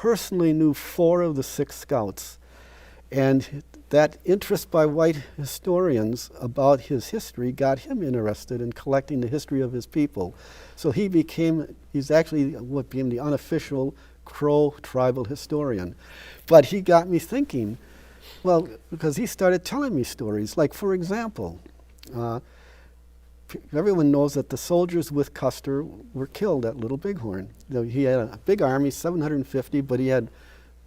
personally knew 4 of the 6 scouts. And that interest by white historians about his history got him interested in collecting the history of his people. So he's actually what became the unofficial Crow tribal historian. But he got me thinking, well, because he started telling me stories. Like, for example, everyone knows that the soldiers with Custer were killed at Little Bighorn. He had a big army, 750, but he had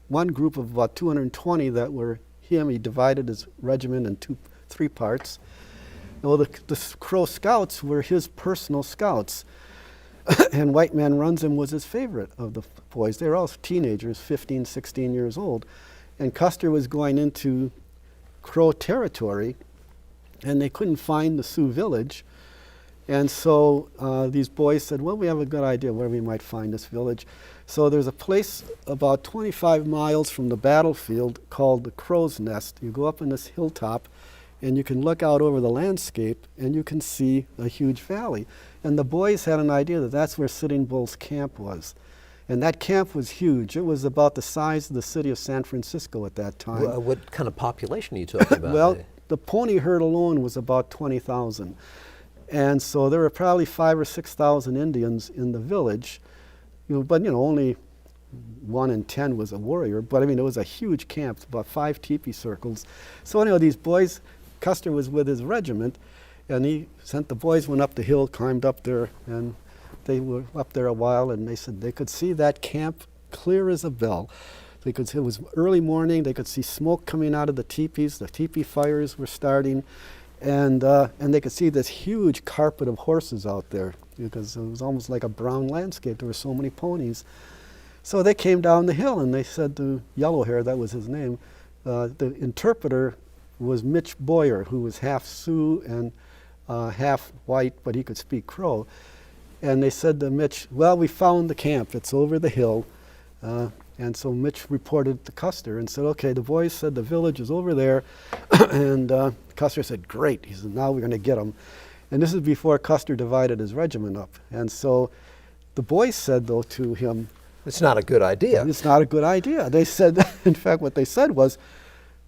one group of about 220 that were him. He divided his regiment in 3 parts. Well, the Crow Scouts were his personal scouts. And White Man Runs Him was his favorite of the boys. They were all teenagers, 15, 16 years old. And Custer was going into Crow territory, and they couldn't find the Sioux village. And so these boys said, well, we have a good idea where we might find this village. So there's a place about 25 miles from the battlefield called the Crow's Nest. You go up on this hilltop, and you can look out over the landscape, and you can see a huge valley. And the boys had an idea that that's where Sitting Bull's camp was. And that camp was huge. It was about the size of the city of San Francisco at that time. What kind of population are you talking about? Well, the pony herd alone was about 20,000. And so there were probably 5,000 or 6,000 Indians in the village. But only 1 in 10 was a warrior. But I mean, it was a huge camp, about 5 teepee circles. So anyway, these boys, Custer was with his regiment, and he sent the boys, went up the hill, climbed up there, and they were up there a while, and they said they could see that camp clear as a bell. It was early morning. They could see smoke coming out of the teepees. The teepee fires were starting, and they could see this huge carpet of horses out there because it was almost like a brown landscape. There were so many ponies. So they came down the hill, and they said to Yellowhair, that was his name, the interpreter was Mitch Boyer, who was half Sioux and half white, but he could speak Crow. And they said to Mitch, well, we found the camp. It's over the hill. And so Mitch reported to Custer and said, okay, the boys said the village is over there. And Custer said, great. He said, now we're going to get them. And this is before Custer divided his regiment up. And so the boys said, though, to him, it's not a good idea. It's not a good idea. They said, in fact, what they said was,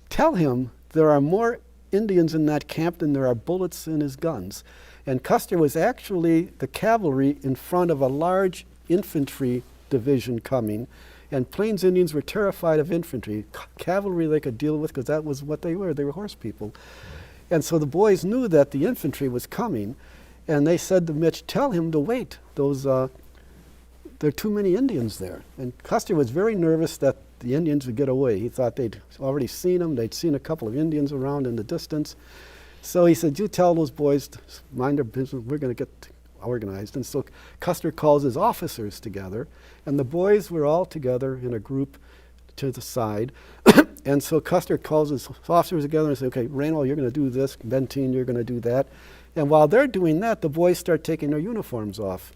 tell him there are more Indians in that camp than there are bullets in his guns. And Custer was actually the cavalry in front of a large infantry division coming, and Plains Indians were terrified of infantry. Cavalry they could deal with because that was what they were horse people. And so the boys knew that the infantry was coming, and they said to Mitch, tell him to wait. There are too many Indians there. And Custer was very nervous that the Indians would get away. He thought they'd already seen them. They'd seen a couple of Indians around in the distance. So he said, you tell those boys to mind their business. We're going to get organized. And so Custer calls his officers together, and the boys were all together in a group to the side. And so Custer calls his officers together and says, okay, Raynal, you're going to do this. Benteen, you're going to do that. And while they're doing that, the boys start taking their uniforms off.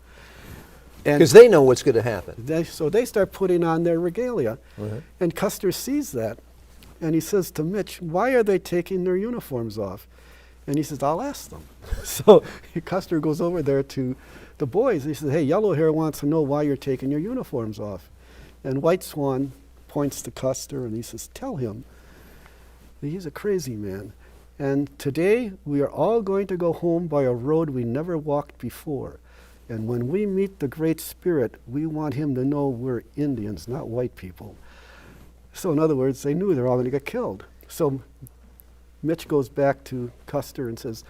Because they know what's going to happen. So they start putting on their regalia. Uh-huh. And Custer sees that. And he says to Mitch, why are they taking their uniforms off? And he says, I'll ask them. So Custer goes over there to the boys. He says, hey, Yellowhair wants to know why you're taking your uniforms off. And White Swan points to Custer and he says, tell him. He's a crazy man. And today we are all going to go home by a road we never walked before. And when we meet the Great Spirit, we want him to know we're Indians, not white people. So in other words, they knew they were all going to get killed. So Mitch goes back to Custer and says,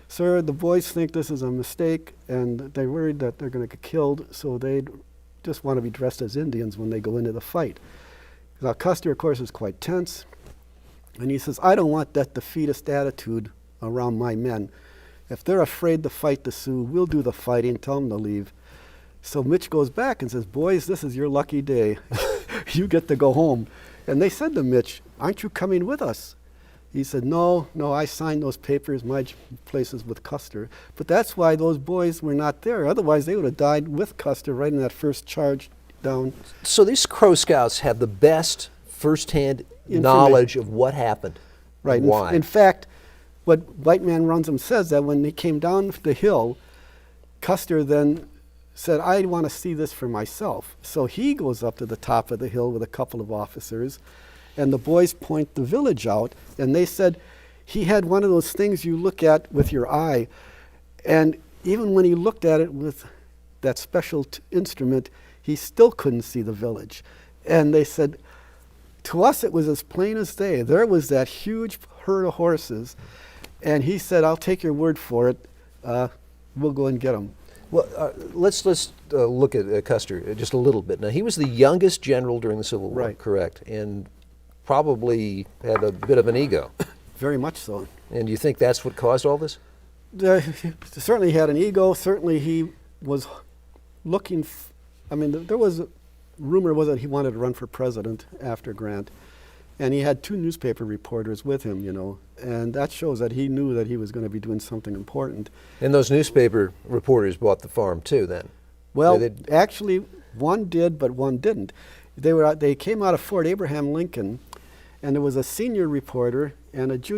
sir, the boys think this is a mistake, and they're worried that they're going to get killed, so they just want to be dressed as Indians when they go into the fight. Now Custer, of course, is quite tense, and he says, I don't want that defeatist attitude around my men. If they're afraid to fight the Sioux, we'll do the fighting, tell them to leave. So Mitch goes back and says, boys, this is your lucky day. You get to go home. And they said to Mitch, aren't you coming with us? He said, no, I signed those papers. My place is with Custer. But that's why those boys were not there. Otherwise, they would have died with Custer right in that first charge down. So these Crow Scouts have the best firsthand knowledge of what happened. Right. Why? In fact, what White Man Runs Him says that when he came down the hill, Custer then said, I want to see this for myself. So he goes up to the top of the hill with a couple of officers, and the boys point the village out, and they said he had one of those things you look at with your eye, and even when he looked at it with that special instrument, he still couldn't see the village. And they said, to us it was as plain as day. There was that huge herd of horses, and he said, I'll take your word for it. We'll go and get them. Well, let's look at Custer just a little bit. Now, he was the youngest general during the Civil War, Right. correct? And probably had a bit of an ego. Very much so. And do you think that's what caused all this? Certainly he had an ego. Certainly he was looking. I mean, there was rumor was that he wanted to run for president after Grant, and he had 2 newspaper reporters with him, you know, and that shows that he knew that he was going to be doing something important. And those newspaper reporters bought the farm too, then? Well, They actually, one did, but one didn't. They came out of Fort Abraham Lincoln, and there was a senior reporter and a junior